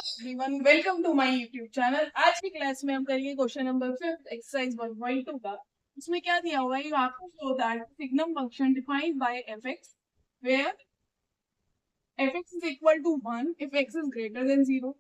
Everyone, welcome to my YouTube channel. आज की class में हम करेंगे क्वेश्चन नंबर 5 एक्सरसाइज 1.2 का। इसमें क्या दिया हुआ है, you have to show that signum function defined by एफ(x) वेयर एफ(x) is equal to 1 if x is greater than 0।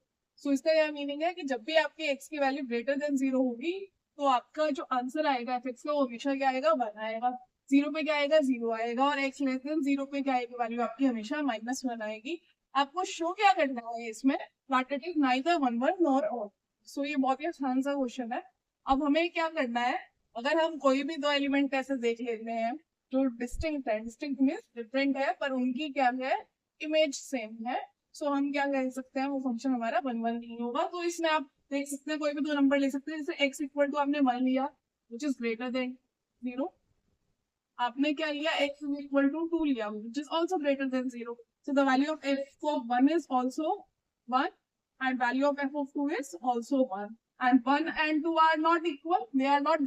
So इसका क्या मीनिंग है कि जब भी आपकी x की वैल्यू ग्रेटर देन 0 होगी तो आपका जो आंसर आएगा एफ(x) का वो हमेशा क्या आएगा, 1 आएगा। 0 पे क्या आएगा, 0 आएगा। और x लेस देन 0 पे क्या आएगी, वैल्यू आपकी हमेशा -1 आएगी। आपको शो क्या करना है इसमें, that it is neither 1 nor odd। सो ये बहुत ही आसान सा क्वेश्चन है। अब हमें क्या करना है, अगर हम कोई भी दो एलिमेंट ऐसे देख लेते हैं जो डिस्टिंक्ट है, डिस्टिंक्ट मीन्स डिफरेंट है पर उनकी क्या है, इमेज सेम है। सो हम क्या कह सकते हैं, वो फंक्शन हमारा 1 1 नहीं होगा। तो इसमें आप देख सकते हैं कोई भी दो नंबर ले सकते हैं। जैसे x इक्वल टू आपने 1 लिया विच इज ग्रेटर देन 0, आपने क्या लिया, x is equal to 2 लिया which is also greater than 0. So the value of f of 1 is also 1 and value of f of 2 is also 1. And 1 and 2 are not equal. They are not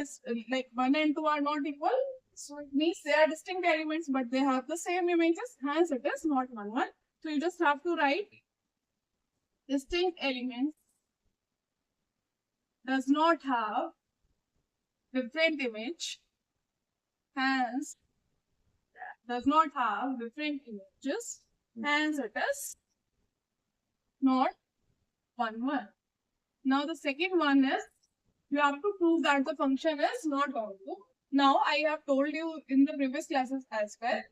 like 1 and 2 are not equal. So it means they are distinct elements but they have the same images. Hence it is not 1 1. So you just have to write distinct elements does not have different image. Hence does not have different images, hence it is not 1 1. Now the second one is, you have to prove that the function is not onto. Now I have told you in the previous classes as well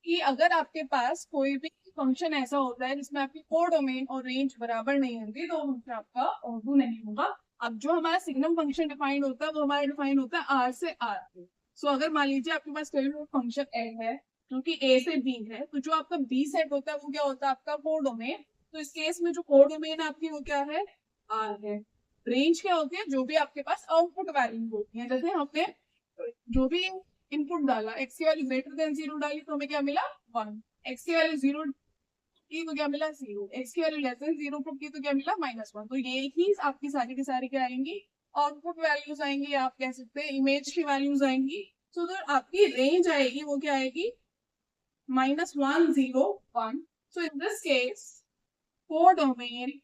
कि अगर आपके पास कोई भी function ऐसा होता है जिसमें आपकी कोडोमेन और रेंज बराबर नहीं होती तो फंक्शन आपका ऑन्टू नहीं होगा। अब जो हमारा सिग्नम फंक्शन डिफाइंड होता है वो हमारा डिफाइंड होता है आर से आर। सो अगर मान लीजिए आपके पास कोई भी फंक्शन एल है जो कि ए से बी है, तो जो आपका बी सेट होता है वो क्या होता है, आपका कोडोमेन। तो इस केस में जो कोडोमेन आपकी वो क्या है, आर है। रेंज क्या होती है, जो भी आपके पास आउटपुट वैल्यू होती है। जैसे हमने जो भी इनपुट डाला, x की वैल्यू ग्रेटर देन 0 डाली तो हमें क्या मिला, 1। x की वैल्यू 0 की तो क्या मिला, 0। x की वैल्यू लेस देन 0 की तो क्या मिला, -1। तो ये ही आपकी सारी की सारी क्या आएंगी, आउटपुट वैल्यूज आएंगी, आप कह सकते हैं इमेज की वैल्यूज आएंगी। तो जो आपकी रेंज आएगी वो क्या आएगी, -1 0 1। So in this case codomain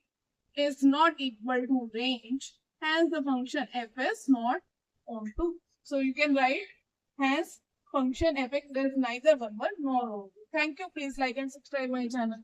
is not equal to range, hence the function f is not onto. So you can write hence function f(x) is neither 1 1 nor onto. Thank you. Please like and subscribe my channel.